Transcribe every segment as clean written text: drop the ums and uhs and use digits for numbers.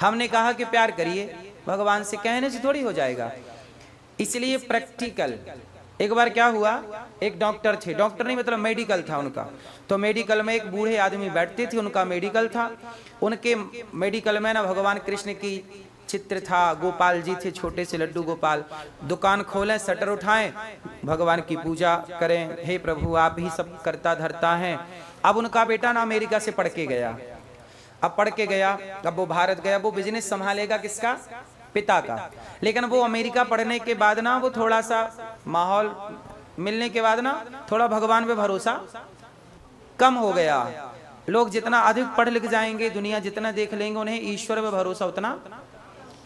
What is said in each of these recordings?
हमने कहा कि प्यार करिए, भगवान से कहने से थोड़ी हो जाएगा। इसलिए प्रैक्टिकल। एक बार क्या हुआ, एक डॉक्टर थे, डॉक्टर नहीं मतलब मेडिकल था उनका, तो मेडिकल में एक बूढ़े आदमी बैठते थे, उनका मेडिकल था। उनके मेडिकल में ना भगवान कृष्ण की चित्र था, गोपाल जी थे, छोटे से लड्डू गोपाल। दुकान खोलें, शटर उठाएं, भगवान की पूजा करें, हे प्रभु आप ही सब करता धरता हैं। अब उनका बेटा ना अमेरिका से पढ़ के गया, अब पढ़ के गया, अब वो भारत गया, वो बिजनेस संभालेगा किसका, पिता का। लेकिन वो अमेरिका पढ़ने के बाद ना वो थोड़ा सा माहौल मिलने के बाद ना थोड़ा भगवान पे भरोसा कम हो गया। लोग जितना अधिक पढ़ लिख जाएंगे, दुनिया जितना देख लेंगे, उन्हें ईश्वर पे भरोसा उतना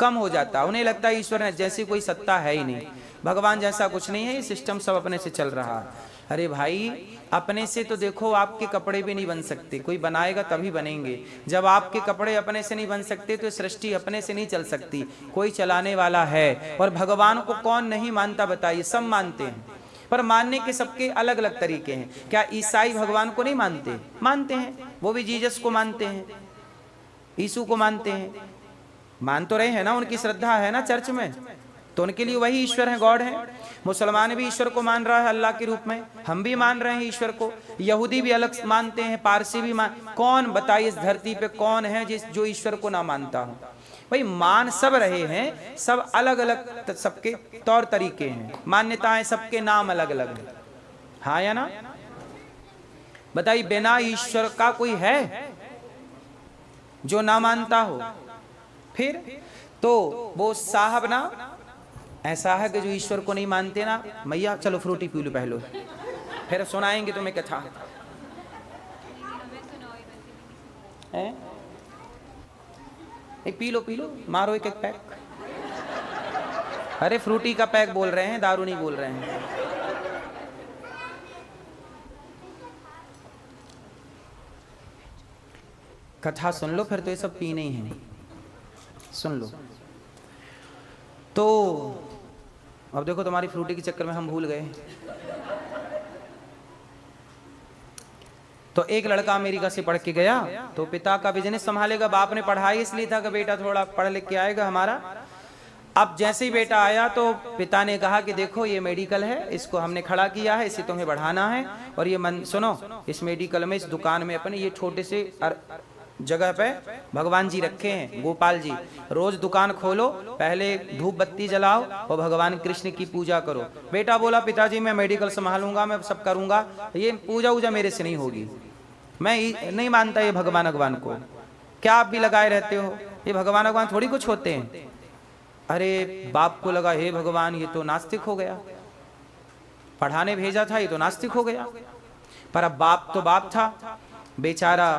कम हो जाता। उन्हें लगता है ईश्वर जैसी कोई सत्ता है ही नहीं, भगवान जैसा कुछ नहीं है, ये सिस्टम सब अपने से चल रहा है। अरे भाई अपने से तो देखो आपके कपड़े भी नहीं बन सकते, कोई बनाएगा तभी बनेंगे। जब आपके कपड़े अपने से नहीं बन सकते तो सृष्टि अपने से नहीं चल सकती, कोई चलाने वाला है। और भगवान को कौन नहीं मानता बताइए, सब मानते हैं, पर मानने के सबके अलग अलग तरीके हैं। क्या ईसाई भगवान को नहीं मानते? मानते हैं, वो भी जीसस को मानते हैं, यीशु को मानते हैं, मान तो रहे हैं ना, उनकी श्रद्धा है ना चर्च में, तो उनके लिए वही ईश्वर है, गॉड है। मुसलमान भी ईश्वर को मान रहा है अल्लाह के रूप में, हम भी मान रहे हैं ईश्वर को, यहूदी भी अलग मानते हैं, पारसी भी कौन बताइए इस धरती पे कौन है जो ईश्वर को ना मानता हो? भाई मान सब रहे हैं, सब अलग अलग सबके तौर तरीके हैं, मान्यताएं सबके नाम अलग अलग है, हाँ या ना? बताइए बिना ईश्वर का कोई है जो ना मानता हो? फिर तो वो साहब ना ऐसा है कि जो ईश्वर को नहीं मानते ना, मैया चलो फ्रूटी पी लो पहलो, फिर सुनाएंगे तुम्हें कथा है। पी लो मारो एक एक पैक। अरे फ्रूटी का पैक बोल रहे हैं, दारू नहीं बोल रहे हैं। कथा सुन लो, फिर तो ये सब पीने ही है, सुन लो। तो अब देखो तुम्हारी फ्रूटी के चक्कर में हम भूल गए। तो एक लड़का अमेरिका से पढ़ के गया, तो पिता का बिजनेस संभालेगा, बाप ने पढ़ाई इसलिए था कि बेटा थोड़ा पढ़ लिख के आएगा हमारा। अब जैसे ही बेटा आया तो पिता ने कहा कि देखो ये मेडिकल है, इसको हमने खड़ा किया है, इसे तुम्हें बढ़ाना है। और ये सुनो, इस मेडिकल में, इस दुकान में अपने ये छोटे से जगह पे भगवान जी रखे हैं, गोपाल जी। रोज दुकान खोलो, पहले धूप बत्ती जलाओ और भगवान कृष्ण की पूजा करो। बेटा बोला पिताजी मैं मेडिकल संभालूंगा, मैं सब करूंगा, ये पूजा वूजा मेरे से नहीं होगी, मैं नहीं मानता ये भगवान भगवान को। क्या आप भी लगाए रहते हो, ये भगवान भगवान थोड़ी कुछ होते हैं। अरे बाप को लगा हे भगवान ये तो नास्तिक हो गया, पढ़ाने भेजा था ये तो नास्तिक हो गया। पर अब बाप तो बाप था बेचारा।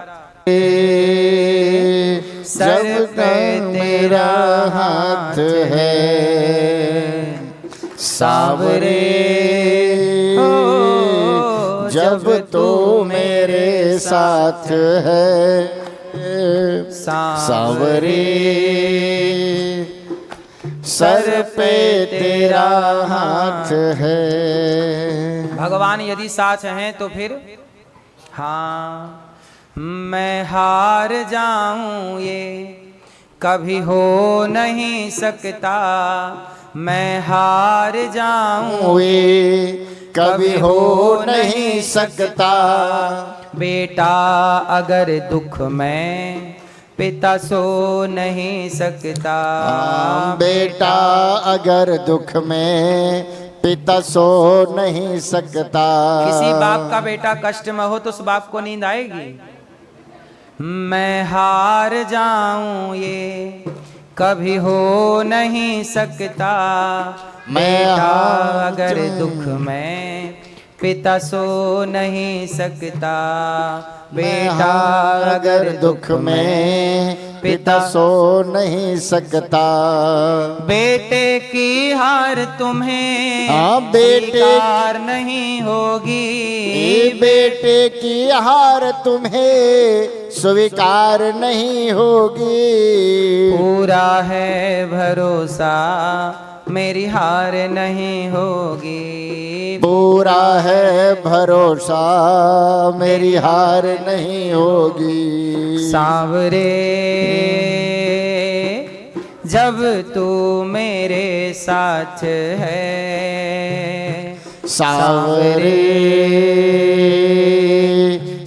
सब तेरा हाथ है सावरे, जब तो मेरे साथ है सावरे, सर पे तेरा हाथ है। भगवान यदि साथ हैं तो फिर हाँ, मैं हार जाऊं ये कभी हो नहीं सकता, मैं हार जाऊं ये कभी हो नहीं सकता। बेटा अगर दुख में पिता सो नहीं सकता, बेटा अगर दुख में पिता सो नहीं सकता। किसी बाप का बेटा कष्ट में हो तो उस बाप को नींद आएगी? मैं हार जाऊं ये कभी हो नहीं सकता, बेटा अगर दुख में पिता सो नहीं सकता, बेटा अगर दुख में पिता सो नहीं सकता। बेटे की हार तुम्हें बेटे स्वीकार नहीं होगी, बेटे की हार तुम्हें स्वीकार नहीं होगी। पूरा है भरोसा मेरी हार नहीं होगी, पूरा है भरोसा मेरी हार नहीं होगी। सांवरे जब तू मेरे साथ है सावरे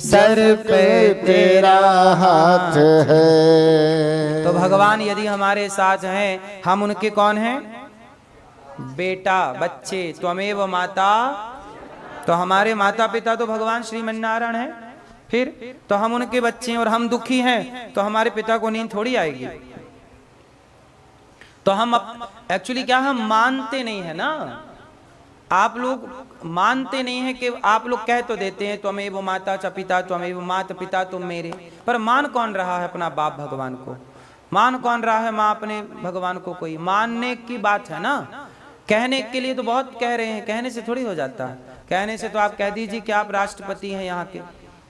सर पे तेरा हाथ है। तो भगवान यदि हमारे साथ हैं, हम उनके कौन हैं? बेटा, बच्चे। त्वमेव माता, तो हमारे माता पिता तो भगवान श्रीमन्नारायण है। फिर तो हम उनके बच्चे हैं और हम दुखी हैं तो हमारे पिता को नींद थोड़ी आएगी। तो हम एक्चुअली क्या, हम मानते नहीं है ना। आप लोग मानते नहीं है कि आप लोग कह तो देते हैं त्वमेव माता च पिता, त्वमेव माता पिता तुम मेरे, पर मान कौन रहा है अपना बाप भगवान को? मान कौन रहा है माँ अपने भगवान को? कोई मानने की बात है ना। कहने के लिए तो बहुत कह रहे हैं, कहने से थोड़ी हो जाता है। कहने से तो आप कह दीजिए कि आप राष्ट्रपति हैं यहाँ के,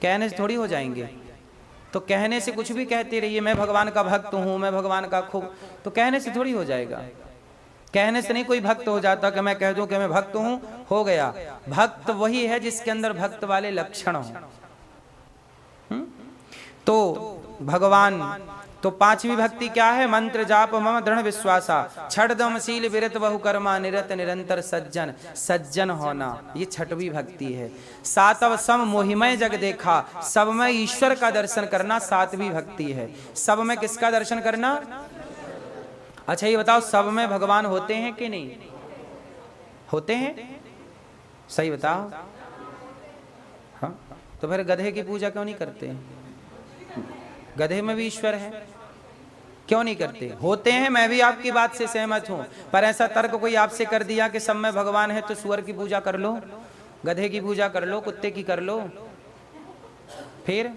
कहने से थोड़ी हो जाएंगे। तो कहने से कुछ भी कहते रहिए, मैं भगवान का भक्त हूँ, मैं भगवान का खूब, तो कहने से थोड़ी हो जाएगा। कहने से नहीं कोई भक्त हो जाता कि मैं कह दूं कि मैं भक्त हूं, हो गया। भक्त वही है जिसके अंदर भक्त वाले लक्षण हो। तो भगवान, तो पांचवी भक्ति क्या है? मंत्र जाप मम दृढ़ विश्वासा, छठदमशील विरत बहु कर्मा, निरत निरंतर सज्जन। सज्जन होना ये छठवीं भक्ति है। सातव सम मोहिमय जग देखा, सब में ईश्वर का दर्शन करना सातवीं भक्ति है। सब में किसका दर्शन करना? अच्छा ये बताओ, सब में भगवान होते हैं कि नहीं होते हैं? सही बताओ। हाँ, तो फिर गधे की पूजा क्यों नहीं करते? गधे में भी ईश्वर है, क्यों नहीं करते? होते हैं, मैं भी आपकी बात से सहमत हूं, पर ऐसा तर्क कोई आपसे कर दिया कि सब में भगवान है तो सुअर की पूजा कर लो, गधे की पूजा कर लो, कुत्ते की कर लो। फिर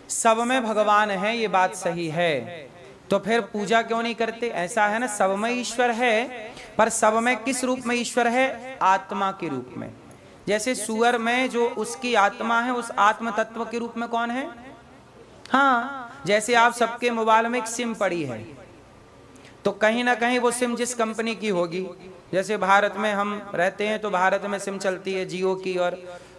सब में भगवान है, ये बात सही है, तो फिर पूजा क्यों नहीं करते? ऐसा है ना, सब में ईश्वर है, पर सब में किस रूप में ईश्वर है? आत्मा के रूप में। जैसे सुअर में जो उसकी आत्मा है, उस आत्म तत्व के रूप में कौन है? हाँ, जैसे आप सबके मोबाइल में एक सिम पड़ी है, तो कहीं ना कहीं वो सिम जिस कंपनी की होगी, जैसे भारत में हम रहते हैं तो भारत में सिम चलती है जियो की और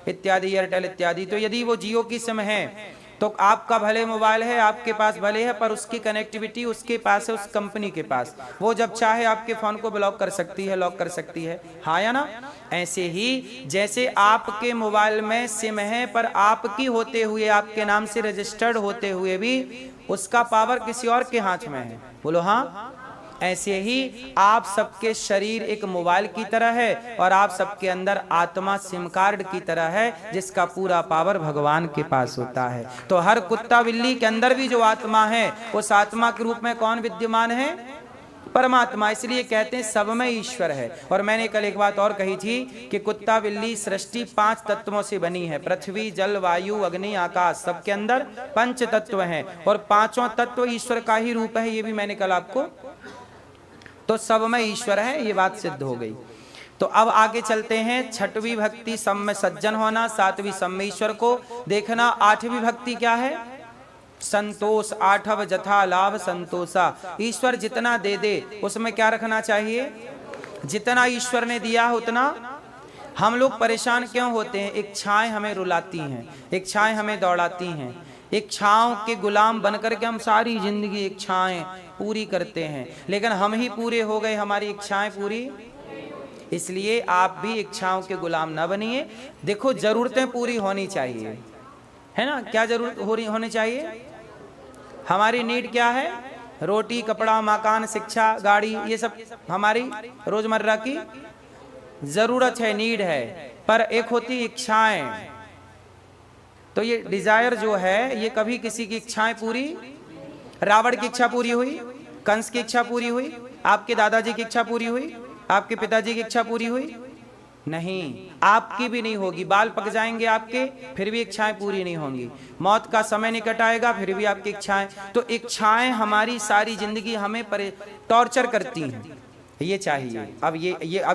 इत्यादि, एयरटेल इत्यादि। तो यदि वो जियो की सिम है तो आपका भले मोबाइल है, आपके पास भले है, पर उसकी कनेक्टिविटी उसके पास है, उस कंपनी के पास। वो जब चाहे आपके फोन को ब्लॉक कर सकती है, लॉक कर सकती है, हाँ या ना? ऐसे ही जैसे आपके मोबाइल में सिम है, पर आपकी होते हुए, आपके नाम से रजिस्टर्ड होते हुए भी उसका पावर किसी और के हाथ में है। बोलो हाँ। ऐसे ही आप सबके शरीर एक मोबाइल की तरह है और आप सबके अंदर आत्मा सिम कार्ड की तरह है, जिसका पूरा पावर भगवान के पास होता है। तो हर कुत्ता बिल्ली के अंदर भी जो आत्मा है, उस आत्मा के रूप में कौन विद्यमान है? परमात्मा। इसलिए कहते हैं सब में ईश्वर है। और मैंने कल एक बात और कही थी कि कुत्ता बिल्ली सृष्टि 5 तत्वों से बनी है। पृथ्वी, जल, वायु, अग्नि, आकाश, सबके अंदर 5 तत्व हैं और 5 तत्व ईश्वर का ही रूप है। ये भी मैंने कल आपको, तो सब में ईश्वर है, ये बात सिद्ध हो गई। तो अब आगे चलते हैं। छठवीं भक्ति सब में सज्जन होना, 7वीं सब में ईश्वर को देखना। 8वीं भक्ति क्या है? संतोष। 8 जथा लाभ संतोषा। ईश्वर जितना दे दे उसमें क्या रखना चाहिए? जितना ईश्वर ने दिया है उतना। हम लोग परेशान क्यों होते हैं? इच्छाएं हमें रुलाती हैं, इच्छाएं हमें दौड़ाती हैं, इच्छाओं के गुलाम बनकर के हम सारी जिंदगी इच्छाएं पूरी करते हैं, लेकिन हम ही पूरे हो गए, हमारी इच्छाएं पूरी। इसलिए आप भी इच्छाओं के गुलाम ना बनिए। देखो, जरूरतें पूरी होनी चाहिए, है ना? क्या जरूरत होनी चाहिए? हमारी नीड क्या है? रोटी, कपड़ा, मकान, शिक्षा, गाड़ी, ये सब हमारी रोजमर्रा की जरूरत है, नीड है। पर एक होती इच्छाएं। तो ये डिजायर जो है, ये कभी किसी की इच्छाएं पूरी, रावण की इच्छा पूरी हुई, कंस की इच्छा पूरी हुई, आपके दादाजी की इच्छा पूरी हुई, आपके पिताजी की इच्छा पूरी हुई? नहीं, आपकी भी नहीं होगी। बाल पक जाएंगे आपके, फिर भी इच्छाएं पूरी नहीं होंगी। मौत का समय निकट आएगा, फिर भी आपकी इच्छाएं। तो इच्छाएं हमारी सारी जिंदगी हमें टॉर्चर करती हैं। ये चाहिए। अब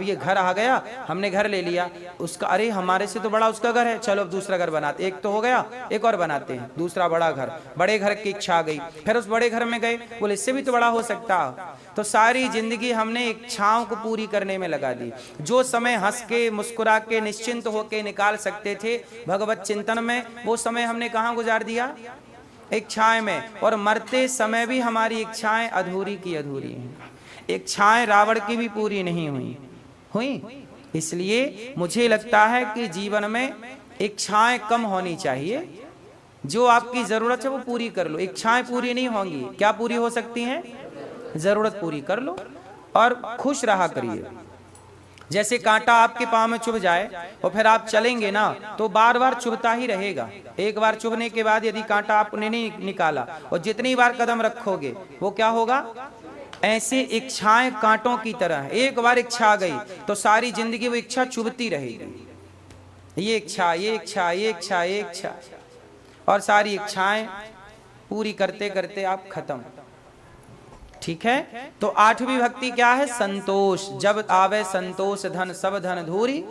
ये घर आ गया, हमने घर ले लिया, उसका अरे हमारे से तो बड़ा उसका घर है, चलो अब दूसरा घर बनाते। एक तो हो गया, एक और बनाते हैं, दूसरा बड़ा घर। बड़े घर की इच्छा आ गई, फिर उस बड़े घर में गए, बोले इससे भी तो बड़ा हो सकता। तो सारी जिंदगी हमने इच्छाओं को पूरी करने में लगा दी। जो समय हंस के, मुस्कुरा के, निश्चिंत होके निकाल सकते थे भगवत चिंतन में, वो समय हमने कहाँ गुजार दिया? इच्छाएं में, और मरते समय भी हमारी इच्छाएं अधूरी की अधूरी हैं। इच्छाएं रावण की भी पूरी नहीं हुई। इसलिए मुझे लगता है कि जीवन में इच्छाएं कम होनी चाहिए। जो आपकी जरूरत है वो पूरी कर लो। इच्छाएं पूरी नहीं होंगी, क्या पूरी हो सकती हैं? जरूरत पूरी कर लो और खुश रहा करिए। जैसे कांटा आपके पांव में चुभ जाए और फिर आप चलेंगे ना तो बार बार चुभता ही रहेगा। एक बार चुभने के बाद यदि कांटा आपने नहीं निकाला और जितनी बार कदम रखोगे वो क्या होगा? ऐसे इच्छाएं कांटों की तरह है। एक बार इच्छा आ गई तो सारी जिंदगी वो इच्छा चुभती रहेगी। ये इच्छा, ये इच्छा, ये इच्छा, ये इच्छा, और सारी इच्छाएं पूरी करते करते आप खत्म। ठीक है, तो आठवीं भक्ति क्या है? संतोष। जब आवे संतोष धन सब धन धूरी।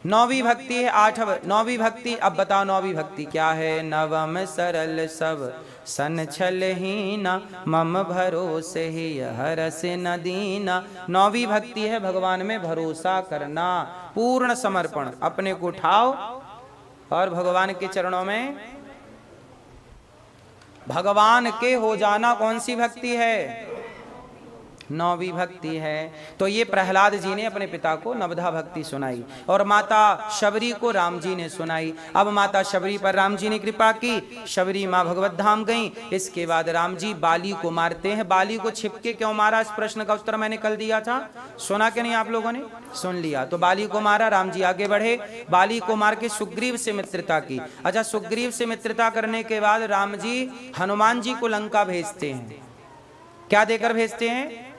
नौवीं भक्ति है नौवीं भक्ति। अब बताओ नौवीं भक्ति क्या है? नवम सरल सब सन छल हीना मम भरोसे ही हरस न दीना। नौवीं भक्ति है भगवान में भरोसा करना, पूर्ण समर्पण। अपने को उठाओ और भगवान के चरणों में भगवान के हो जाना। कौन सी भक्ति है? नौवीं भक्ति है। तो ये प्रहलाद जी ने अपने पिता को नवधा भक्ति सुनाई और माता शबरी को राम जी ने सुनाई। अब माता शबरी पर राम जी ने कृपा की, शबरी माँ भगवत धाम गई। इसके बाद राम जी बाली को मारते हैं। बाली को छिपके क्यों मारा? इस प्रश्न का उत्तर मैंने कल दिया था, सुना कि नहीं आप लोगों ने? सुन लिया। तो बाली को मारा, राम जी आगे बढ़े, बाली को मार के सुग्रीव से मित्रता की। अच्छा, सुग्रीव से मित्रता करने के बाद राम जी हनुमान जी को लंका भेजते हैं। क्या देकर भेजते हैं?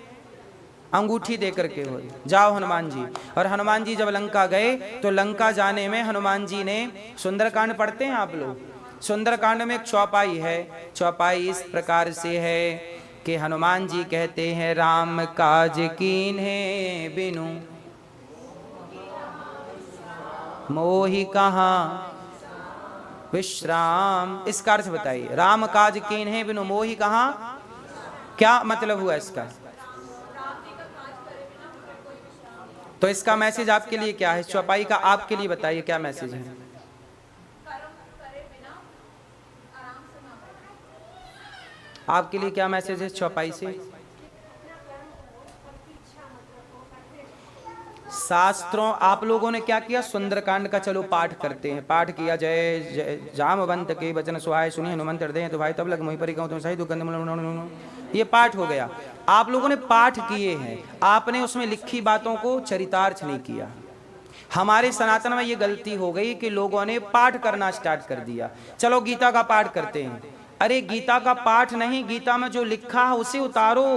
अंगूठी देकर के, हो जाओ हनुमान जी। और हनुमान जी जब लंका गए तो लंका जाने में हनुमान जी ने सुंदरकांड पढ़ते हैं आप लोग? सुंदरकांड में एक चौपाई है। चौपाई इस प्रकार से है कि हनुमान जी कहते हैं, राम काज कीन्हे बिनु मोहि कहाँ विश्राम। इसका अर्थ बताइए। राम काज कीन्हे बिनु मोहि कहाँ, क्या मतलब हुआ इसका? तो इसका मैसेज आपके लिए क्या है? चौपाई का आपके लिए बताइए क्या मैसेज है? आपके लिए क्या मैसेज है चौपाई से? शास्त्रों, आप लोगों ने क्या किया? सुंदरकांड का चलो पाठ करते हैं। पाठ किया, जय जामवंत के वचन सुहाए सुनिए हनुमंत हृदय तो भाई तब लग मोहि परिकहूं तुम सही दुगंध। ये पाठ हो गया। आप लोगों ने पाठ किए हैं, आपने उसमें लिखी बातों को चरितार्थ नहीं किया। हमारे सनातन में ये गलती हो गई कि लोगों ने पाठ करना स्टार्ट कर दिया। चलो गीता का पाठ करते हैं। अरे गीता का पाठ नहीं, गीता में जो लिखा है उसे उतारो,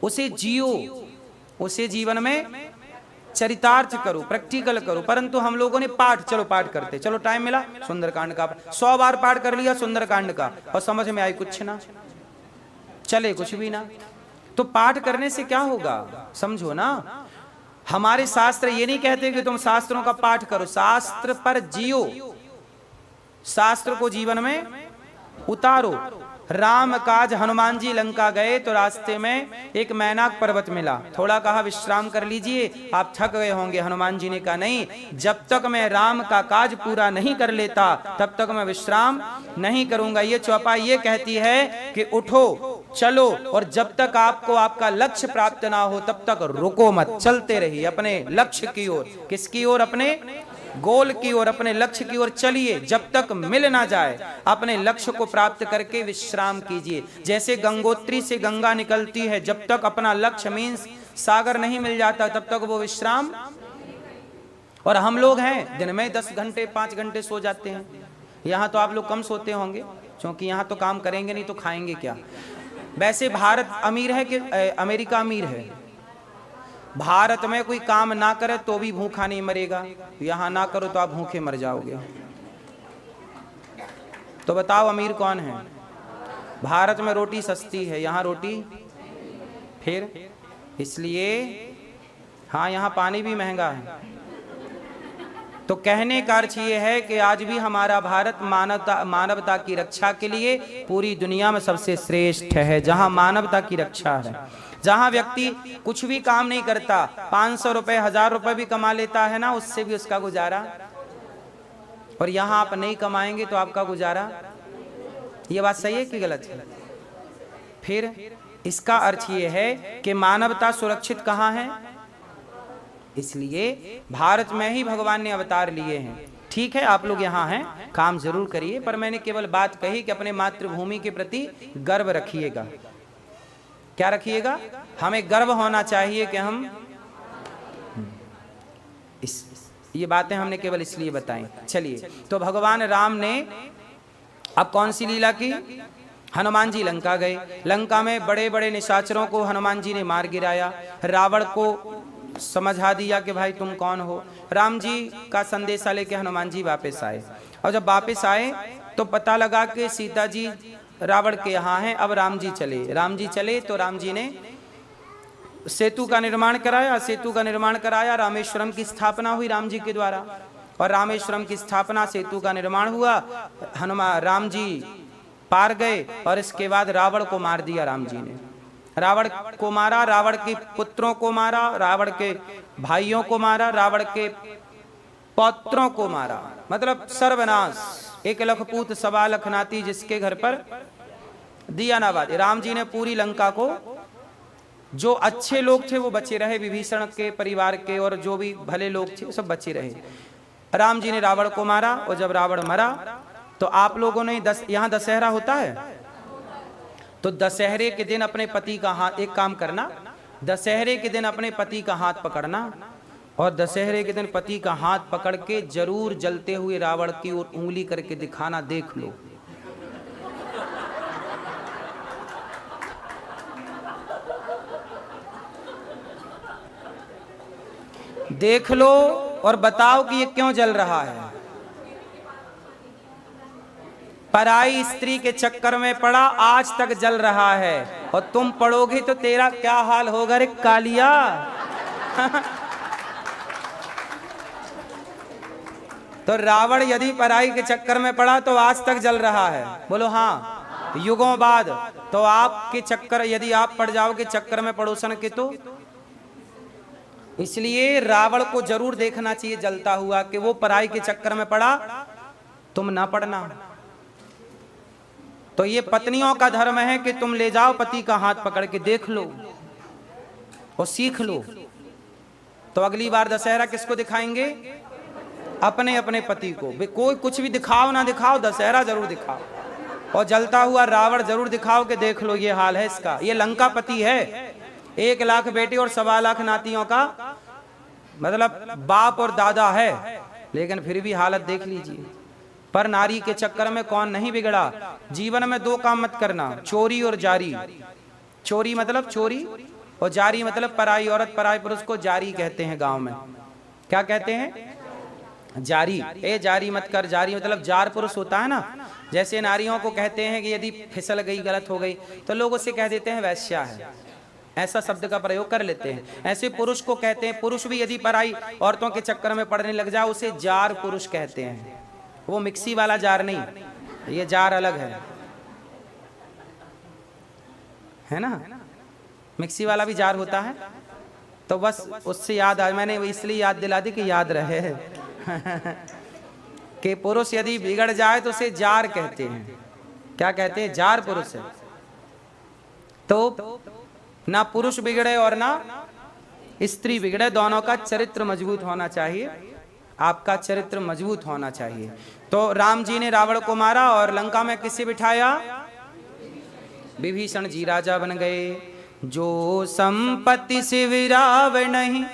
उसे जियो, उसे जीवन में चरितार्थ करो, प्रैक्टिकल करो। परंतु हम लोगों ने पाठ, चलो पाठ करते, चलो टाइम मिला सुंदरकांड का 100 बार पाठ कर लिया सुंदरकांड का, और समझ में आई कुछ ना, चले कुछ भी ना। तो पाठ करने से क्या होगा? समझो ना, हमारे शास्त्र ये नहीं कहते कि तुम शास्त्रों का पाठ करो, शास्त्र पर जियो, शास्त्र को जीवन में उतारो। राम काज, हनुमान जी लंका गए तो रास्ते में एक मैनाक पर्वत मिला। थोड़ा कहा विश्राम कर लीजिए, आप थक गए होंगे। हनुमान जी ने कहा नहीं, जब तक मैं राम का काज पूरा नहीं कर लेता तब तक मैं विश्राम नहीं करूंगा। ये चौपाई ये कहती है कि उठो, चलो, और जब तक आपको आपका लक्ष्य प्राप्त ना हो तब तक रुको मत, चलते रहिए अपने लक्ष्य की ओर। किसकी ओर? अपने गोल की ओर, अपने लक्ष्य की ओर चलिए, जब तक मिल ना जाए अपने लक्ष्य को प्राप्त करके विश्राम कीजिए। जैसे गंगोत्री से गंगा निकलती है, जब तक अपना लक्ष्य मीन्स सागर नहीं मिल जाता तब तक वो विश्राम। और हम लोग हैं दिन में 10 घंटे 5 घंटे सो जाते हैं। यहाँ तो आप लोग कम सोते होंगे क्योंकि यहाँ तो काम करेंगे नहीं तो खाएंगे क्या। वैसे भारत अमीर है कि अमेरिका अमीर है? भारत में कोई काम ना करे तो भी भूखा नहीं मरेगा, यहाँ ना करो तो आप भूखे मर जाओगे। तो बताओ अमीर कौन है? भारत में रोटी सस्ती है, यहाँ रोटी फिर, इसलिए हाँ यहाँ पानी भी महंगा है। तो कहने का अर्थ ये है कि आज भी हमारा भारत मानवता की रक्षा के लिए पूरी दुनिया में सबसे श्रेष्ठ है, जहां मानवता की रक्षा है, जहां व्यक्ति कुछ भी काम नहीं करता, 500 रुपए 1000 रुपए भी कमा लेता है ना, उससे भी उसका गुजारा। और यहां आप नहीं कमाएंगे तो आपका गुजारा ये बात सही है कि गलत है? फिर इसका अर्थ ये है कि मानवता सुरक्षित कहाँ है? इसलिए भारत में ही भगवान ने अवतार लिए हैं। ठीक है, आप लोग यहाँ हैं, काम जरूर करिए, पर मैंने केवल बात कही कि अपने मातृभूमि के प्रति गर्व रखिएगा। क्या रखिएगा? हमें गर्व होना चाहिए कि हम ये बातें हमने केवल इसलिए बताई। चलिए, तो भगवान राम ने अब कौन सी लीला की? हनुमान जी लंका गए, लंका में बड़े बड़े निशाचरों को हनुमान जी ने मार गिराया, रावण को समझा दिया कि भाई तुम कौन हो। राम जी का संदेशा लेके हनुमान जी वापस आए, और जब वापस आए तो पता लगा कि सीता जी रावण के यहाँ हैं। अब राम जी चले तो राम जी ने सेतु का निर्माण कराया, रामेश्वरम की स्थापना हुई राम जी के द्वारा, और रामेश्वरम की स्थापना, सेतु का निर्माण हुआ, राम जी पार गए, और इसके बाद रावण को मार दिया राम जी ने। रावण को मारा, रावण के पुत्रों को मारा, रावण के भाइयों को मारा, रावण के पौत्रों को मारा, मतलब सर्वनाश। 1 लाख पूत 1.25 लाख नाती, जिसके घर पर दिया ना बाती। राम जी ने पूरी लंका को, जो अच्छे लोग थे वो बचे रहे, विभीषण के परिवार के, और जो भी भले लोग थे सब बचे रहे। राम जी ने रावण को मारा, और जब रावण मरा तो आप लोगों ने यहाँ दशहरा होता है, तो दशहरे के दिन अपने पति का हाथ, एक काम करना, दशहरे के दिन अपने पति का हाथ पकड़ना, और दशहरे के दिन पति का हाथ पकड़ के जरूर जलते हुए रावण की ओर उंगली करके दिखाना, देख लो। देख लो और बताओ कि ये क्यों जल रहा है। पराई स्त्री के चक्कर में पड़ा, आज तक जल रहा है, और तुम पढ़ोगे तो तेरा क्या हाल होगा रे कालिया। तो रावण यदि पराई के चक्कर में पड़ा तो आज तक जल रहा है, बोलो हाँ, युगों बाद। तो आपके चक्कर, यदि आप पड़ जाओगे चक्कर में पड़ोसन के, तो इसलिए रावण को जरूर देखना चाहिए जलता हुआ, कि वो पराई के चक्कर में पड़ा, तुम ना पड़ना। तो ये पत्नियों का धर्म है कि तुम ले जाओ पति का हाथ पकड़ के, देख लो और सीख लो। तो अगली बार दशहरा किसको दिखाएंगे? अपने अपने पति को। कोई कुछ भी दिखाओ ना दिखाओ, दशहरा जरूर दिखाओ, और जलता हुआ रावण जरूर दिखाओ कि देख लो ये हाल है इसका। ये लंका पति है, 1 लाख बेटे और 1.25 लाख नातियों का मतलब बाप और दादा है, लेकिन फिर भी हालत देख लीजिए। पर नारी के चक्कर में कौन नहीं बिगड़ा। जीवन में 2 काम मत करना, चोरी और जारी। चोरी मतलब चोरी, और जारी मतलब पराई औरत पराई पुरुष को जारी कहते हैं गांव में। क्या कहते हैं? जारी। ए जारी मत कर। जारी मतलब जार पुरुष होता है ना, जैसे नारियों को कहते हैं कि यदि फिसल गई, गलत हो गई, तो लोग उसे कह देते हैं वैश्या है, ऐसा शब्द का प्रयोग कर लेते हैं। ऐसे पुरुष को कहते हैं, पुरुष भी यदि पराई औरतों के चक्कर में पड़ने लग जाए उसे जार पुरुष कहते हैं। वो मिक्सी वाला जार नहीं, ये जार अलग है ना। मिक्सी वाला भी जार होता है। तो बस उससे याद आ, मैंने इसलिए याद दिला दी कि याद रहे कि पुरुष यदि बिगड़ जाए तो उसे जार कहते हैं। क्या कहते हैं? जार पुरुष है। तो ना पुरुष बिगड़े और ना स्त्री बिगड़े, दोनों का चरित्र मजबूत होना चाहिए, आपका चरित्र मजबूत होना चाहिए। तो राम जी ने रावण को मारा और लंका में किसे बिठाया? विभीषण जी राजा बन गए। जो संपत्ति से विराव नहीं,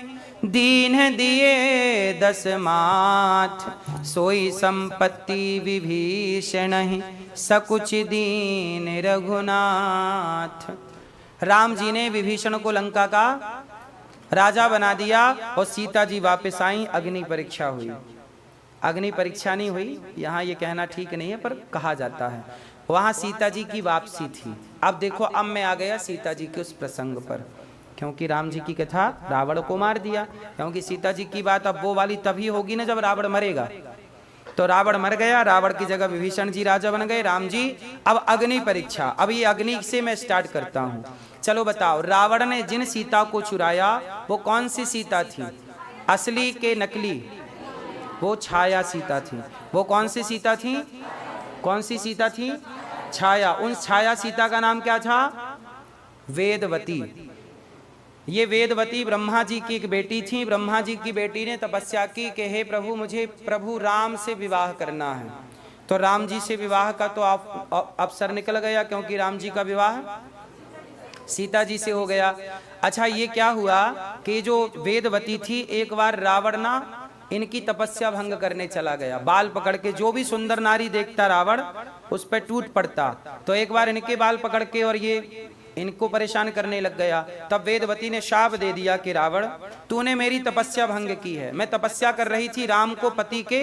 दीन दिए 10 माथ, सोई संपत्ति विभीषण ही, सकुच दीन रघुनाथ। राम जी ने विभीषण को लंका का राजा बना दिया और सीता जी वापस आई। अग्नि परीक्षा हुई। अग्नि परीक्षा नहीं हुई, यहाँ ये कहना ठीक नहीं है, पर कहा जाता है। वहाँ सीता जी की वापसी थी। अब देखो, अब मैं आ गया सीता जी के उस प्रसंग पर, क्योंकि राम जी की कथा रावण को मार दिया, क्योंकि सीता जी की बात अब वो वाली तभी होगी ना जब रावण मरेगा। तो रावण मर गया, रावण की जगह विभीषण जी राजा बन गए, राम जी। अब अग्नि परीक्षा, अब ये अग्नि से मैं स्टार्ट करता हूँ। चलो बताओ, रावण ने जिन सीता को चुराया वो कौन सी सीता थी? असली के नकली? वो छाया सीता थी। वो कौन सी सीता थी? कौन सी सीता थी? छाया। उन छाया सीता का नाम क्या था? वेदवती। ये वेदवती ब्रह्मा जी की एक बेटी थी। ब्रह्मा जी की बेटी ने तपस्या की कि हे प्रभु, मुझे प्रभु राम से विवाह करना है। तो राम जी से विवाह का तो अवसर निकल गया, क्योंकि राम जी का विवाह सीता जी से हो गया। अच्छा, ये क्या हुआ कि जो वेदवती थी, एक बार रावण ना इनकी तपस्या भंग करने चला गया। बाल पकड़ के जो भी सुंदर नारी देखता रावण उस पर टूट पड़ता। तो एक बार इनके बाल पकड़ के और ये इनको परेशान करने लग गया। तब वेदवती ने शाप दे दिया कि रावण, तूने मेरी तपस्या भंग की है। मैं तपस्या कर रही थी राम को पति के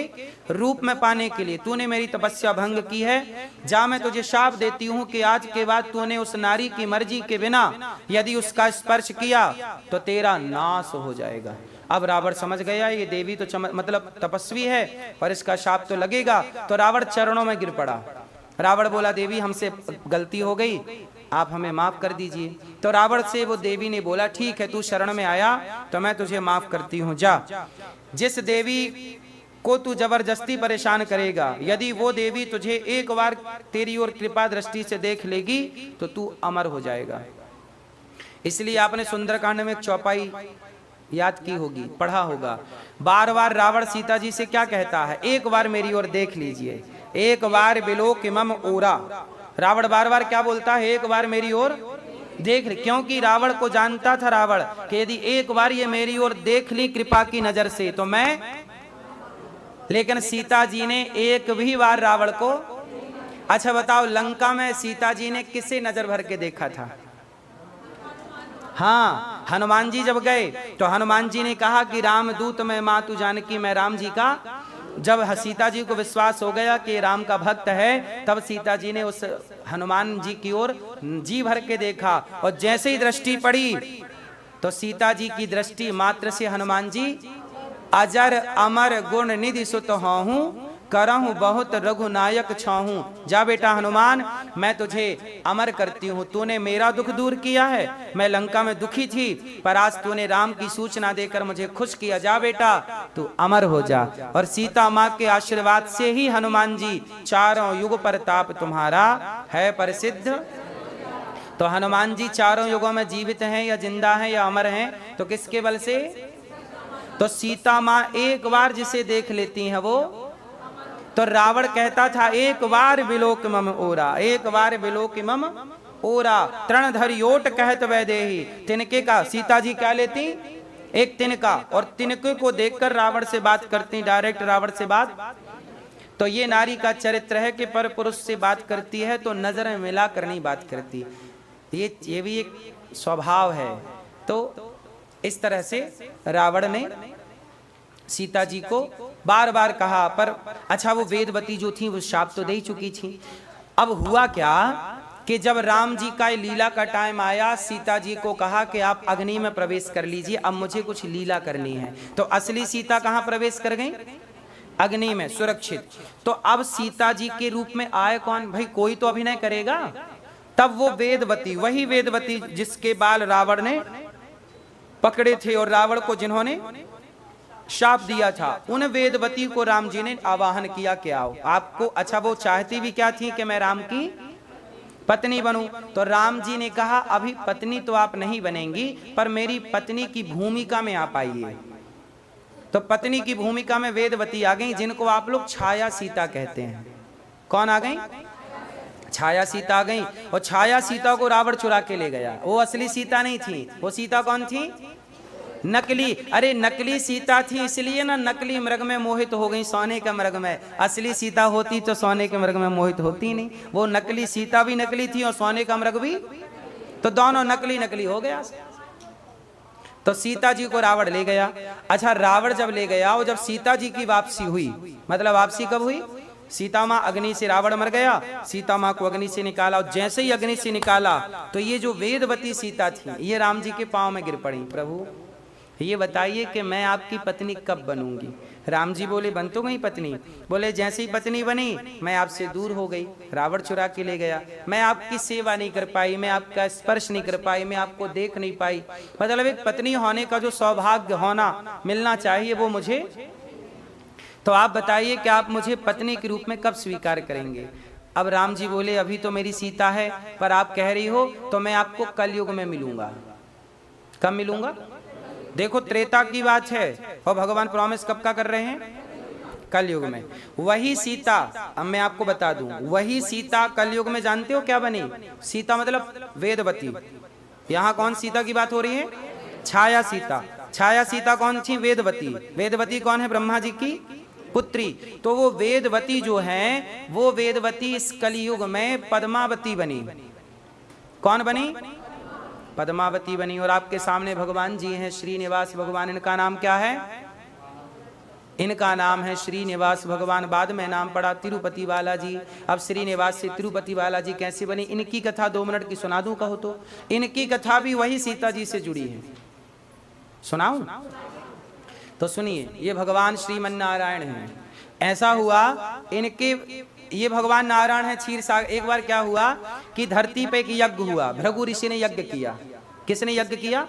रूप में पाने के लिए, तूने मेरी तपस्या भंग की है। जा, मैं तुझे शाप देती हूँ कि आज के बाद तूने उस नारी की मर्जी के बिना यदि उसका स्पर्श किया तो तेरा नाश हो जाएगा। अब रावण समझ गया ये देवी तो मतलब तपस्वी है और इसका शाप तो लगेगा। तो रावण चरणों में गिर पड़ा। रावण बोला, देवी हमसे गलती हो गई, आप हमें माफ कर दीजिए। तो रावण से वो देवी ने बोला, ठीक है, तू शरण में आया तो मैं तुझे माफ करती हूँ। जा, जिस देवी को तू जबरदस्ती परेशान करेगा, यदि वो देवी तुझे एक बार तेरी ओर कृपा दृष्टि से देख लेगी तो तू अमर हो जाएगा। इसलिए आपने सुंदरकांड में एक चौपाई याद की होगी, पढ़ा होगा। बार बार रावण सीता जी से क्या कहता है? एक बार मेरी ओर देख लीजिए, एक बार बिलोकिमम ओरा। रावण बार बार क्या बोलता है? एक बार मेरी ओर देख ली। क्योंकि रावण को जानता था रावण कि यदि एक बार ये मेरी ओर देख ली कृपा की नजर से तो मैं, लेकिन सीता जी ने एक भी बार रावण को, अच्छा बताओ, लंका में सीता जी ने किसे नजर भर के देखा था? हाँ, हनुमान जी जब गए तो हनुमान जी ने कहा कि राम दूत मैं मातु जानकी मैं राम जी का। जब सीता जी को विश्वास हो गया कि राम का भक्त है, तब सीता जी ने उस हनुमान जी की ओर जी भर के देखा और जैसे ही दृष्टि पड़ी तो सीता जी की दृष्टि मात्र से हनुमान जी अजर अमर गुण निधि सुत हूँ करहूं बहुत रघुनायक छाहूं। जा बेटा हनुमान, मैं तुझे अमर करती हूँ। तूने मेरा दुख दूर किया है, मैं लंका में दुखी थी, पर आज तूने राम की सूचना देकर मुझे खुश किया। जा बेटा तू अमर हो जा। और सीता माँ के आशीर्वाद से ही हनुमान जी चारों युग प्रताप तुम्हारा है प्रसिद्ध। तो हनुमान जी चारों युगों में जीवित हैं या जिंदा हैं या अमर हैं? तो किसके बल से? तो सीता माँ एक बार जिसे देख लेती हैं वो। तो रावण कहता था एक बार बिलोकिमम ओरा, एक बार बिलोकिमम ओरा। तृणधर योट कहत वैदेही। तिनके का सीता जी क्या लेती? एक तिनका। और तिनके को देखकर रावण से बात करती, डायरेक्ट रावण से बात। तो ये नारी का चरित्र है कि पर पुरुष से बात करती है तो नजर में मिला कर नहीं बात करती। ये भी एक स्वभाव है। तो इस तरह से रावण ने सीता जी को बार बार कहा, पर अच्छा वो वेदवती जो थी वो शाप तो दे चुकी थी। अब हुआ क्या कि जब राम जी का लीला का टाइम आया, सीता जी को कहा कि आप अग्नि में प्रवेश कर लीजिए, अब मुझे कुछ लीला करनी है। तो असली सीता कहाँ प्रवेश कर गई? अग्नि में, सुरक्षित। तो अब सीता जी के रूप में आए कौन? भाई कोई तो अभिनय करेगा। तब वो वेदवती, वही वेदवती जिसके बाल रावण ने पकड़े थे और रावण को जिन्होंने शाप दिया था, उन वेदवती को राम जी ने आवाहन किया कि आओ आपको। अच्छा वो चाहती भी क्या थी कि मैं राम की पत्नी बनूं। तो राम जी ने कहा अभी पत्नी तो आप नहीं बनेंगी, पर मेरी पत्नी की भूमिका में आप आइए। तो पत्नी की भूमिका में वेदवती आ गई, जिनको आप लोग छाया सीता कहते हैं। कौन आ गई? छाया सीता आ गई। और छाया सीता को रावण चुरा के ले गया। वो असली सीता नहीं थी। वो सीता कौन थी? नकली। अरे नकली सीता थी इसलिए ना नकली मृग में मोहित हो गई सोने के मृग में। असली सीता होती तो सोने के मृग में मोहित होती नहीं। वो नकली सीता भी नकली थी और सोने का मृग भी, तो दोनों नकली नकली हो गया। तो सीता जी को रावण ले गया। अच्छा रावण जब ले गया और जब सीता जी की वापसी हुई, मतलब वापसी कब हुई? सीता माँ अग्नि से, रावण मर गया, सीता माँ को अग्नि से निकाला। और जैसे ही अग्नि से निकाला तो ये जो वेदवती सीता थी ये राम जी के पांव में गिर पड़ी। प्रभु ये बताइए कि मैं आपकी पत्नी कब बनूंगी? राम जी बोले बन तो गई पत्नी। बोले जैसे ही पत्नी बनी मैं आपसे दूर हो गई, रावण चुरा के ले गया। मैं आपकी सेवा नहीं कर पाई, मैं आपका स्पर्श नहीं कर पाई, मैं आपको देख नहीं पाई। मतलब एक पत्नी होने का जो सौभाग्य होना मिलना चाहिए वो मुझे। तो आप बताइए कि आप मुझे पत्नी के रूप में कब स्वीकार करेंगे? अब राम जी बोले अभी तो मेरी सीता है, पर आप कह रही हो तो मैं आपको कलयुग में मिलूंगा। कब मिलूंगा? देखो त्रेता की बात है और भगवान प्रॉमिस कब का कर रहे हैं? कलयुग में। वही सीता, अब मैं आपको बता दूं, वही सीता कलयुग में जानते हो क्या बनी? सीता मतलब वेदवती। यहाँ कौन सीता की बात हो रही है? छाया सीता। छाया सीता कौन थी? वेदवती। वेदवती कौन है? ब्रह्मा जी की पुत्री। तो वो वेदवती जो है, वो वेदवती इस कलयुग में पद्मावती बनी। कौन बनी? पद्मावती बनी। और आपके सामने भगवान जी हैं, श्रीनिवास भगवान। इनका नाम क्या है? इनका नाम है श्रीनिवास भगवान। बाद में नाम पड़ा तिरुपति बालाजी। अब श्रीनिवास से तिरुपति बालाजी कैसे बनी? इनकी कथा 2 मिनट की सुना दूं कहो तो? इनकी कथा भी वही सीता जी से जुड़ी है। सुनाऊं? तो सुनिए, ये भगवान श्रीमन नारायण हैं। ऐसा हुआ इनके, ये भगवान नारायण है क्षीर सागर। एक बार क्या हुआ कि धरती पे एक यज्ञ हुआ, भृगु ऋषि ने यज्ञ किया। किसने यज्ञ किया?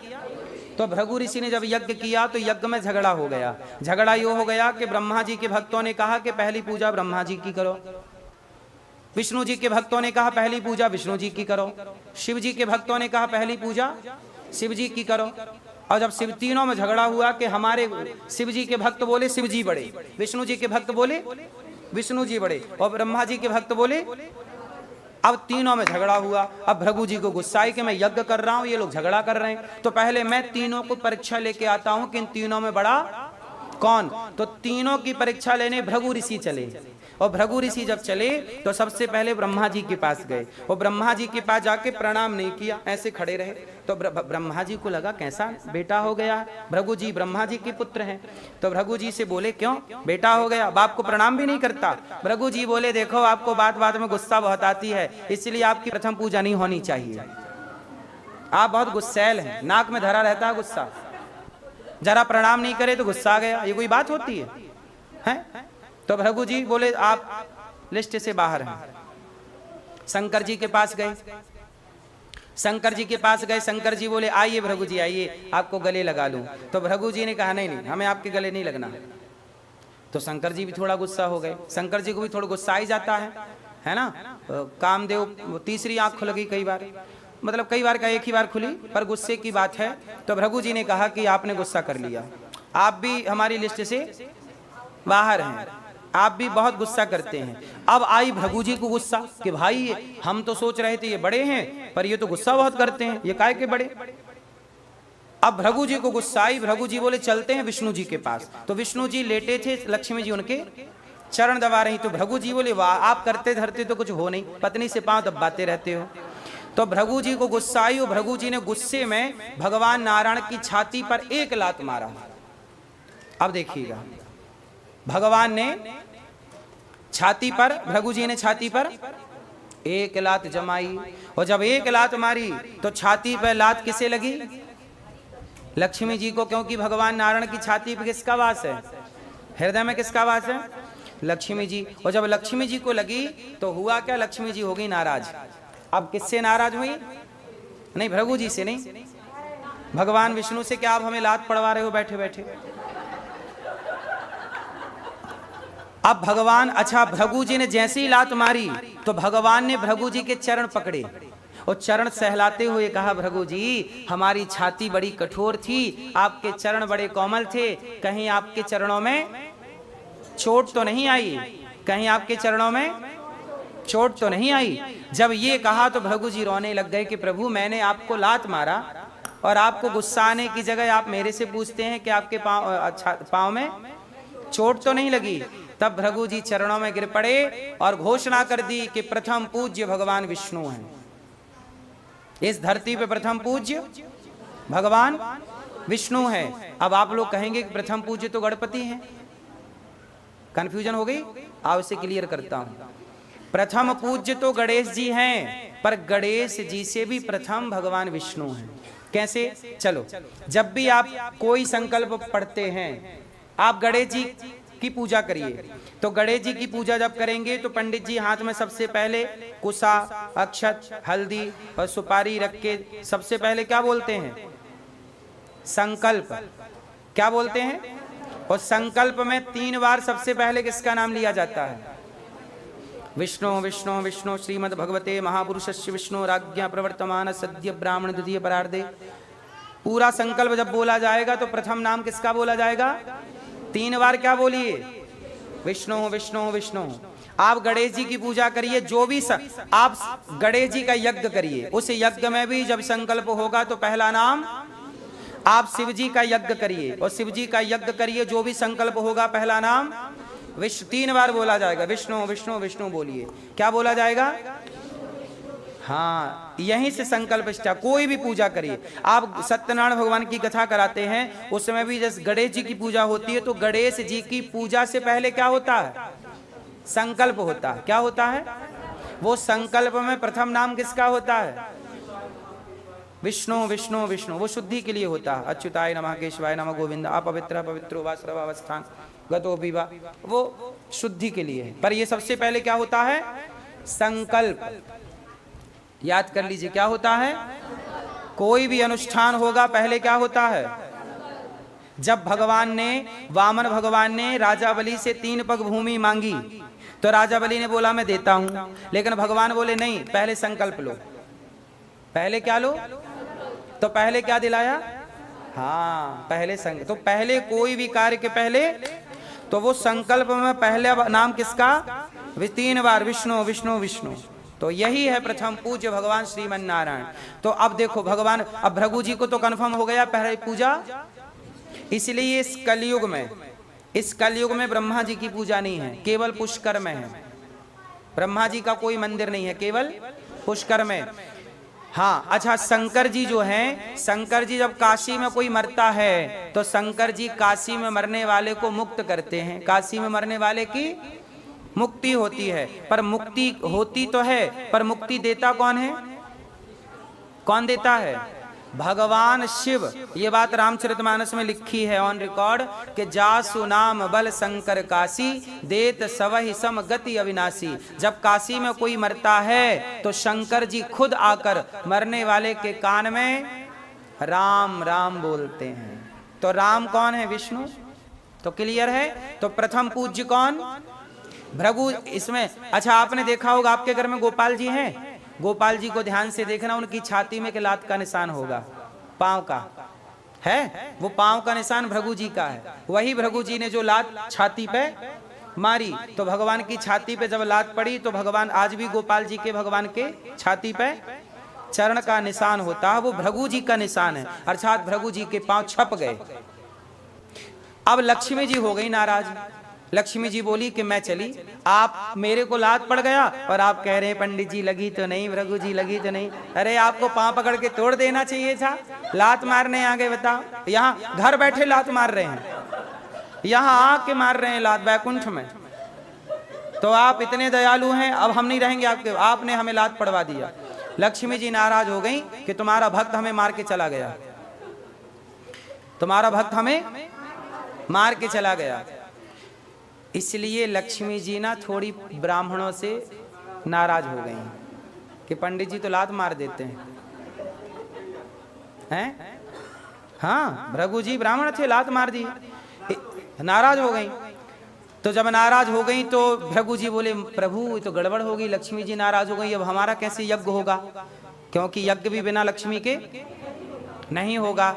तो भृगु ऋषि ने जब यज्ञ किया तो यज्ञ में झगड़ा हो गया। झगड़ा यो हो गया कि ब्रह्मा जी के भक्तों ने कहा कि पहली पूजा ब्रह्मा जी की करो, विष्णु जी के भक्तों ने कहा पहली पूजा विष्णु जी की करो, शिव जी के भक्तों ने कहा पहली पूजा शिव जी की करो। और जब शिव तीनों में झगड़ा हुआ कि हमारे शिव जी के भक्त बोले शिव जी बड़े, विष्णु जी के भक्त बोले विष्णु जी बड़े, और ब्रह्मा जी के भक्त बोले, अब तीनों में झगड़ा हुआ। अब भृगु जी को गुस्सा है कि मैं यज्ञ कर रहा हूं, ये लोग झगड़ा कर रहे हैं, तो पहले मैं तीनों को परीक्षा लेके आता हूं कि इन तीनों में बड़ा कौन। तो तीनों की परीक्षा लेने भृगु ऋषि चले। और भृगु ऋषि जब चले तो सबसे पहले ब्रह्मा जी के पास गए। और ब्रह्मा जी के पास जाके प्रणाम नहीं किया, ऐसे खड़े रहे। तो ब्रह्मा जी को लगा कैसा बेटा हो गया। भृगु जी ब्रह्मा जी के पुत्र हैं। तो भृगु जी से बोले क्यों बेटा हो गया, बाप को प्रणाम भी नहीं करता। भृगु जी बोले देखो आपको बात बात में गुस्सा बहुत आती है, इसलिए आपकी प्रथम पूजा नहीं होनी चाहिए। आप बहुत गुस्सैल हैं, नाक में धरा रहता है गुस्सा, जरा प्रणाम नहीं करे तो गुस्सा आ गया, ये कोई बात होती है, हैं? तो भृगु जी बोले आप लिस्ट से बाहर हैं। शंकर जी के पास गए। शंकर जी के पास गए, शंकर जी बोले आइए भृगु जी आइए, आपको गले लगा लूं। तो भृगु जी ने कहा नहीं नहीं, हमें आपके गले नहीं लगना। तो शंकर जी भी थोड़ा गुस्सा हो गए। शंकर जी को भी थोड़ा गुस्सा ही जाता है ना। कामदेव तीसरी आंख खुल गई कई बार, मतलब कई बार का एक ही बार खुली, पर गुस्से की बात है। तो भृगु जी ने कहा कि आपने गुस्सा कर लिया, आप भी हमारी लिस्ट से बाहर हैं, आप भी बहुत गुस्सा करते हैं। अब आई भृगु जी को गुस्सा कि भाई हम तो सोच रहे थे ये बड़े हैं, पर ये तो गुस्सा बहुत करते हैं, ये काहे के बड़े। अब भृगु जी को गुस्सा आई। भृगु जी बोले चलते हैं विष्णु जी के पास। तो विष्णु जी लेटे थे, लक्ष्मी जी उनके चरण दबा रही। तो भृगु जी बोले वाह, आप करते धरते तो कुछ हो नहीं, पत्नी से पांव दबाते रहते हो। तो भृगु जी को गुस्सा आई और भृगु जी ने गुस्से में भगवान नारायण की छाती पर एक लात मारा। अब देखिएगा, भगवान ने छाती पर, भृगु जी ने छाती पर एक लात जमाई। और जब एक लात मारी तो छाती पर लात किसे लगी? लक्ष्मी जी को, क्योंकि भगवान नारायण की छाती पर किसका वास है? हृदय में किसका वास है? लक्ष्मी जी। और जब लक्ष्मी जी को लगी तो हुआ क्या, लक्ष्मी जी हो गई नाराज। अब किससे नाराज हुई? नहीं, भृगु जी से नहीं, भगवान विष्णु से। क्या आप हमें लात पड़वा रहे हो बैठे बैठे? अब भगवान, अच्छा भृगु जी ने जैसे ही लात मारी तो भगवान ने भृगु जी के चरण पकड़े और चरण सहलाते हुए कहा भृगु जी हमारी छाती बड़ी कठोर थी, आपके चरण बड़े कोमल थे, कहीं आपके चरणों में चोट तो नहीं आई? कहीं आपके चरणों में चोट तो नहीं आई? जब ये कहा तो भृगु जी रोने लग गए कि प्रभु मैंने आपको लात मारा और आपको गुस्सा आने की जगह आप मेरे से पूछते हैं कि आपके पाँव में चोट तो नहीं लगी। तब भृगु जी चरणों में गिर पड़े और घोषणा कर दी कि प्रथम पूज्य भगवान विष्णु हैं। इस धरती पे प्रथम पूज्य भगवान विष्णु हैं। अब आप लोग कहेंगे कि प्रथम पूज्य तो गणपति हैं, कंफ्यूजन हो गई? आओ इसे क्लियर करता हूं। प्रथम पूज्य तो गणेश जी हैं, पर गणेश जी से भी प्रथम भगवान विष्णु हैं। कैसे? चलो, जब भी आप कोई संकल्प पढ़ते हैं आप गणेश जी की पूजा करिए। तो गणेश जी की पूजा जब करेंगे तो पंडित जी हाथ में सबसे पहले कुसा, अक्षत, हल्दी और सुपारी रख के सबसे पहले क्या बोलते हैं? संकल्प। क्या बोलते हैं? और संकल्प में 3 बार सबसे पहले किसका नाम लिया जाता है? विष्णु विष्णु विष्णु श्रीमद् भगवते महापुरुषस्य विष्णु राज्ञा प्रवर्तमान सद्य ब्राह्मण द्वितीय परार्धे। पूरा संकल्प जब बोला जाएगा तो प्रथम नाम किसका बोला जाएगा? 3 बार क्या बोलिए? विष्णु विष्णु विष्णु। आप गणेश जी की पूजा करिए, जो भी आप गणेश जी का यज्ञ करिए, उस यज्ञ में भी जब संकल्प होगा तो पहला नाम आप शिव जी का यज्ञ करिए, और शिव जी का यज्ञ करिए, जो भी संकल्प होगा पहला नाम विष्णु 3 बार बोला जाएगा। विष्णु विष्णु विष्णु बोलिए। क्या बोला जाएगा? हाँ, यहीं से संकल्प स्टार्ट। कोई भी पूजा करिए, आप सत्यनारायण भगवान की कथा कराते हैं, उस समय भी जैसे गणेश जी की पूजा होती है, तो गणेश जी की पूजा से पहले क्या होता है? संकल्प होता है। क्या होता है? वो संकल्प में प्रथम नाम किसका होता है? विष्णु विष्णु विष्णु। वो शुद्धि के लिए होता है। अच्युताय नमः, केशवाय नमः, गोविंद अपवित्र पवित्रो वा सर्वावस्थान गतो विवा, वो शुद्धि के लिए है। पर ये सबसे पहले क्या होता है? संकल्प। याद कर लीजिए, क्या होता है? कोई भी अनुष्ठान होगा पहले क्या होता है? जब भगवान ने, वामन भगवान ने राजा बलि से 3 पग भूमि मांगी, तो राजा बलि ने बोला मैं देता हूं, लेकिन भगवान बोले नहीं, पहले संकल्प लो। पहले क्या लो? तो पहले क्या दिलाया? हाँ, पहले संकल्प। तो पहले कोई भी कार्य के पहले, तो वो संकल्प में पहले नाम किसका? 3 बार विष्णु विष्णु विष्णु। तो यही है प्रथम पूज्य भगवान श्रीमन नारायण। तो अब देखो भगवान, अब भृगु जी को तो कंफर्म हो गया पहले पूजा, इसलिए इस कलयुग में ब्रह्मा जी की पूजा नहीं है, केवल पुष्कर में है। ब्रह्मा जी का कोई मंदिर नहीं है, केवल पुष्कर में। हाँ, अच्छा, शंकर जी जो हैं, शंकर जी जब काशी में कोई मरता है तो शंकर जी काशी में मरने वाले को मुक्त करते हैं। काशी में मरने वाले की मुक्ति होती है। पर मुक्ति होती तो है, पर मुक्ति देता कौन है? कौन देता है? भगवान शिव। ये बात रामचरितमानस में लिखी है ऑन रिकॉर्ड कि जासु नाम बल शंकर काशी, देत सवहि सम गति अविनाशी। जब काशी में कोई मरता है तो शंकर जी खुद आकर मरने वाले के कान में राम राम बोलते हैं। तो राम कौन है? विष्णु। तो क्लियर है। तो प्रथम पूज्य कौन? भृगु। इसमें अच्छा, आपने देखा होगा आपके घर में गोपाल जी हैं। गोपाल जी को ध्यान से देखना, उनकी छाती में के लात का निशान होगा, पांव का है, वो पांव का निशान भृगु जी का है। वही भृगु जी ने जो लात छाती पे मारी, तो भगवान की छाती पे जब लात पड़ी तो भगवान, आज भी गोपाल जी के भगवान के छाती पे चरण का निशान होता है, वो भृगु जी का निशान है, अर्थात भृगु जी के पांव छप गए। अब लक्ष्मी जी हो गई नाराज। लक्ष्मी जी बोली कि मैं चली, आप मेरे को लात पड़ गया और आप कह रहे हैं पंडित जी लगी तो नहीं, भृगु जी लगी तो नहीं। अरे आपको पांव पकड़ के तोड़ देना चाहिए था, लात मारने आ गए। बताओ, यहाँ घर बैठे लात मार रहे हैं, यहाँ आके मार रहे हैं लात बैकुंठ में। तो आप इतने दयालु हैं, अब हम नहीं रहेंगे आपके, आपने हमें लात पड़वा दिया। लक्ष्मी जी नाराज हो गई कि तुम्हारा भक्त हमें मार के चला गया, तुम्हारा भक्त हमें मार के चला गया। इसलिए लक्ष्मी जी ना थोड़ी ब्राह्मणों से नाराज हो गई कि पंडित जी तो लात मार देते हैं। हाँ, भृगु जी ब्राह्मण थे, लात मार दी, नाराज हो गई। तो जब नाराज हो गई तो भृगु जी बोले प्रभु ये तो गड़बड़ हो गई, लक्ष्मी जी नाराज हो गई, अब हमारा कैसे यज्ञ होगा, क्योंकि यज्ञ भी बिना लक्ष्मी के नहीं होगा।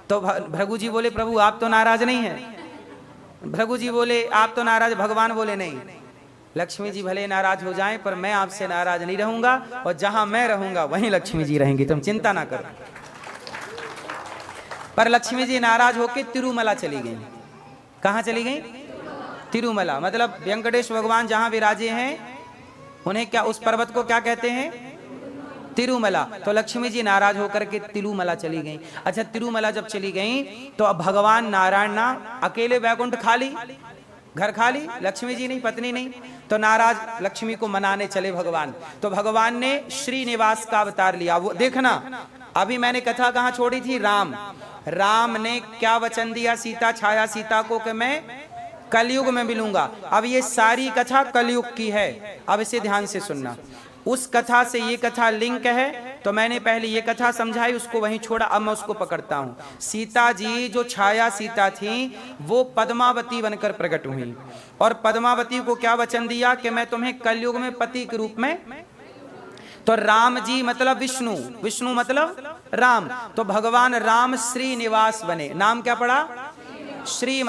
तो भृगु जी बोले प्रभु आप तो नाराज नहीं है। भृगु जी बोले आप तो नाराज, भगवान बोले नहीं, लक्ष्मी जी भले नाराज हो जाएं पर मैं आपसे नाराज नहीं रहूंगा, और जहां मैं रहूंगा वहीं लक्ष्मी जी रहेंगी, तुम चिंता ना करो। पर लक्ष्मी जी नाराज होकर तिरुमला चली गई। कहां चली गई? तिरुमला, मतलब वेंकटेश भगवान जहां विराजे हैं उन्हें क्या, उस पर्वत को क्या कहते हैं? तिरुमला। तो लक्ष्मी जी नाराज होकर के तिरुमला चली गई। अच्छा, तिरुमला जब चली गई तो अब भगवान नारायण ना अकेले वैकुंठ खाली, घर खाली, लक्ष्मी जी नहीं, पत्नी नहीं, तो नाराज लक्ष्मी को मनाने चले भगवान। तो भगवान ने श्रीनिवास का अवतार लिया। वो देखना, अभी मैंने कथा कहाँ छोड़ी थी? राम ने क्या वचन दिया सीता, छाया सीता को कि मैं कलयुग में मिलूंगा। अब ये सारी कथा कलयुग की है, अब इसे ध्यान से सुनना। उस कथा से ये कथा लिंक है, तो मैंने पहले ये कथा समझाई, उसको वहीं छोड़ा, अब मैं उसको पकड़ता हूं। सीता जी जो छाया सीता थी वो पद्मावती बनकर प्रकट हुई, और पद्मावती को क्या वचन दिया कि मैं तुम्हें कलयुग में पति के रूप में, तो राम जी मतलब विष्णु, विष्णु मतलब राम, तो भगवान राम श्रीनिवास बने। नाम क्या पड़ा? श्री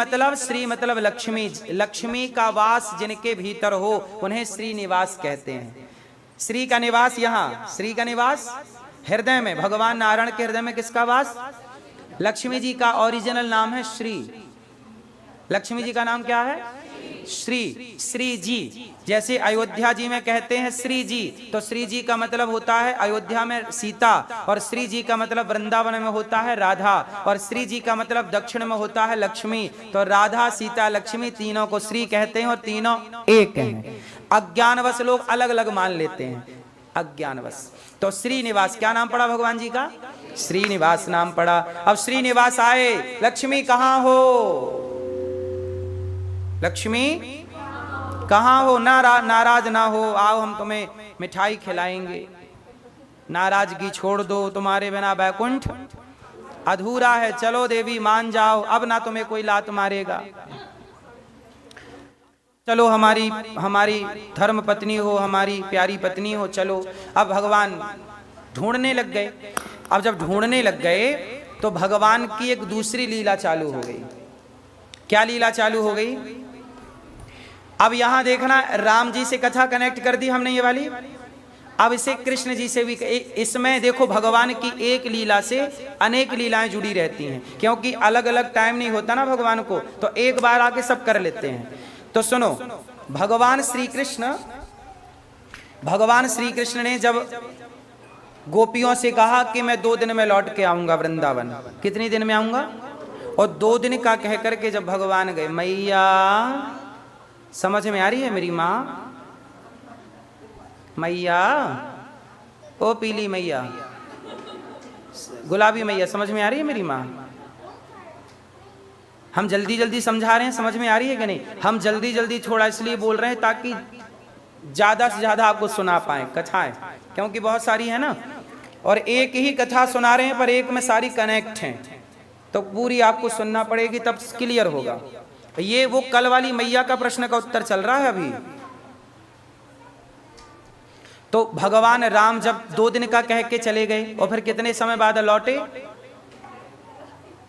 मतलब लक्ष्मी, लक्ष्मी का वास जिनके भीतर हो उन्हें श्रीनिवास कहते हैं। श्री का निवास यहाँ, श्री का निवास हृदय में, भगवान नारायण के हृदय में किसका वास? लक्ष्मी जी का ओरिजिनल नाम है श्री। लक्ष्मी जी का नाम क्या है? श्री, श्री जी। जैसे अयोध्या जी में कहते हैं श्री जी, तो श्री जी का मतलब होता है अयोध्या में सीता, और श्री जी का मतलब वृंदावन में होता है राधा, और श्री जी का मतलब दक्षिण में होता है लक्ष्मी। तो राधा सीता लक्ष्मी तीनों को श्री कहते हैं और तीनों एक हैं। अज्ञानवश लोग अलग अलग मान लेते हैं, अज्ञानवश। तो श्रीनिवास क्या नाम पड़ा भगवान जी का? श्रीनिवास नाम पड़ा। अब श्रीनिवास आए, लक्ष्मी कहाँ हो? लक्ष्मी कहाँ हो? नाराज ना हो, आओ हम तुम्हें मिठाई खिलाएंगे, नाराजगी छोड़ दो, तुम्हारे बिना बैकुंठ अधूरा है, चलो देवी मान जाओ, अब ना तुम्हें कोई लात मारेगा, चलो हमारी धर्म पत्नी हो, हमारी प्यारी पत्नी हो, चलो। अब भगवान ढूंढने लग गए। अब जब ढूंढने लग गए तो भगवान की एक दूसरी लीला चालू हो गई। क्या लीला चालू हो गई? अब यहां देखना, राम जी से कथा कनेक्ट कर दी हमने ये वाली, अब इसे कृष्ण जी से भी। इसमें देखो भगवान की एक लीला से अनेक लीलाएं जुड़ी रहती हैं, क्योंकि अलग अलग टाइम नहीं होता ना भगवान को, तो एक बार आके सब कर लेते हैं। तो सुनो, भगवान श्री कृष्ण ने जब गोपियों से कहा कि मैं 2 दिन में लौट के आऊंगा वृंदावन, कितनी दिन में आऊंगा, और 2 दिन का कह करके जब भगवान गए, मैया समझ में आ रही है मेरी माँ? मैया, ओ पीली मैया, गुलाबी मैया, समझ में आ रही है मेरी माँ? हम जल्दी जल्दी समझा रहे हैं, समझ में आ रही है कि नहीं? हम जल्दी जल्दी थोड़ा इसलिए बोल रहे हैं ताकि ज्यादा से ज्यादा आपको सुना पाए कथाएं, क्योंकि बहुत सारी है ना, और एक ही कथा सुना रहे हैं पर एक में सारी कनेक्ट हैं, तो पूरी आपको सुनना पड़ेगी तब क्लियर होगा। ये वो कल वाली मैया का प्रश्न का उत्तर चल रहा है अभी। तो भगवान राम जब 2 दिन का कह के चले गए और फिर कितने समय बाद लौटे?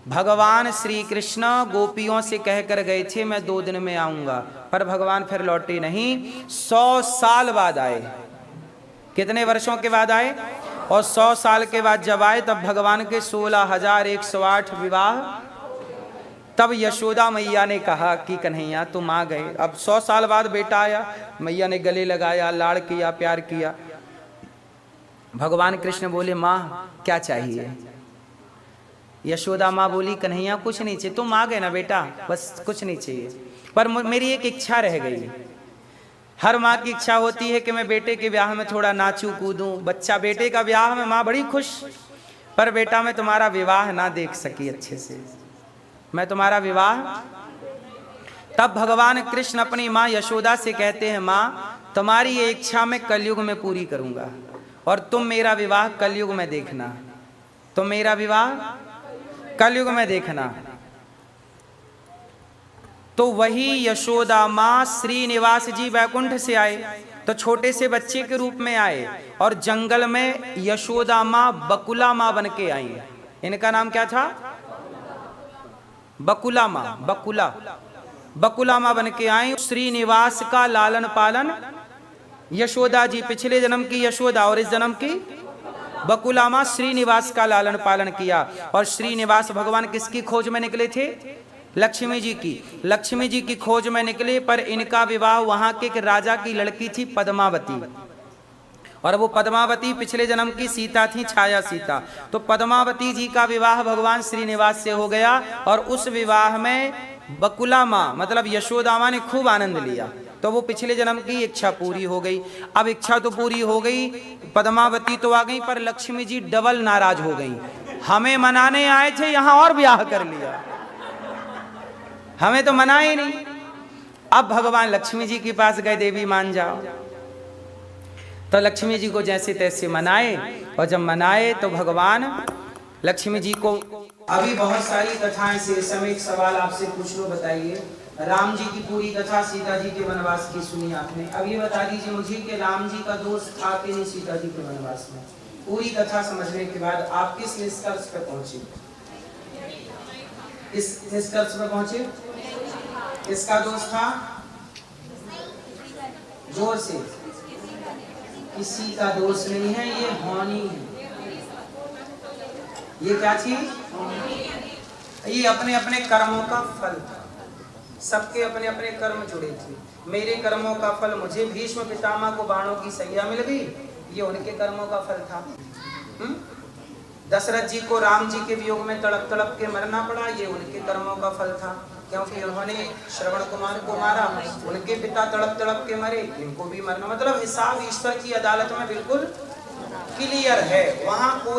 भगवान श्री कृष्ण गोपियों से कहकर गए थे मैं 2 दिन में आऊंगा, पर भगवान फिर लौटे नहीं। 100 साल बाद आए। कितने वर्षों के बाद आए? और 100 साल के बाद जब आए तब भगवान के 16,108 विवाह। तब यशोदा मैया ने कहा कि कन्हैया तुम आ गए। अब 100 साल बाद बेटा आया, मैया ने गले लगाया, लाड़ किया, प्यार किया। भगवान कृष्ण बोले माँ क्या चाहिए? यशोदा माँ बोली कन्हैया कुछ नहीं चाहिए, तुम आ गए ना बेटा, बस कुछ नहीं चाहिए, पर मेरी एक इच्छा रह गई। हर माँ की इच्छा होती है कि मैं बेटे के ब्याह में थोड़ा नाचूं कूदूं। बच्चा बेटे का ब्याह में माँ बड़ी खुश, पर बेटा मैं तुम्हारा विवाह ना देख सकी अच्छे से, मैं तुम्हारा विवाह। तब भगवान कृष्ण अपनी माँ यशोदा से कहते हैं माँ तुम्हारी ये इच्छा मैं कलयुग में पूरी करूंगा, और तुम मेरा विवाह कलयुग में देखना, तुम मेरा विवाह कलयुग में देखना। तो वही यशोदा माँ श्रीनिवास जी वैकुंठ से आए, तो छोटे से बच्चे के रूप में आए, और जंगल में यशोदा माँ बकुला माँ बन के आई। इनका नाम क्या था? बकुला माँ, बकुला माँ बन के आई। श्रीनिवास का लालन पालन यशोदा जी, पिछले जन्म की यशोदा और इस जन्म की बकुला माँ, श्रीनिवास का लालन पालन किया। और श्रीनिवास भगवान किसकी खोज में निकले थे? लक्ष्मी जी की। लक्ष्मी जी की खोज में निकले, पर इनका विवाह वहां के एक राजा की लड़की थी पद्मावती, और वो पद्मावती पिछले जन्म की सीता थी, छाया सीता। तो पद्मावती जी का विवाह भगवान श्रीनिवास से हो गया, और उस विवाह में बकुला माँ मतलब यशोदा माँ ने खूब आनंद लिया। तो वो पिछले जन्म की इच्छा पूरी हो गई। अब इच्छा तो पूरी हो गई, पद्मावती तो आ गई, पर लक्ष्मी जी डबल नाराज हो गई। हमें मनाने आए थे, यहां और ब्याह कर लिया, हमें तो मनाए नहीं। अब भगवान लक्ष्मी जी के पास गए, देवी मान जाओ। तो लक्ष्मी जी को जैसे तैसे मनाए, और जब मनाए तो भगवान लक्ष्मी जी को, अभी बहुत सारी कथाएं से समय एक सवाल आपसे पूछ लो, बताइए राम जी की पूरी कथा सीता जी के वनवास की सुनी आपने, अब ये बता दीजिए मुझे कि राम जी का दोष था कि नहीं सीता जी के वनवास में? पूरी कथा समझने के बाद आप किस निष्कर्ष पर पहुंचे? इस निष्कर्ष पर पहुंचे किसका दोष था? जोर से। किसी का दोष नहीं है, ये होनी है। ये क्या चीज? ये अपने अपने कर्मों का फल था। सबके अपने अपने कर्म जुड़े थे। मेरे कर्मों का फल मुझे भीष्म पितामह को बाणों की सैया मिल गई, ये उनके कर्मों का फल था। दशरथ जी को राम जी के वियोग में तड़प तड़प के मरना पड़ा, ये उनके कर्मों का फल था, क्योंकि उन्होंने श्रवण कुमार को मारा, उनके पिता तड़प तड़प के मरे, इनको भी मरना। मतलब हिसाब ईश्वर की अदालत में बिल्कुल क्लियर है, वहां कोई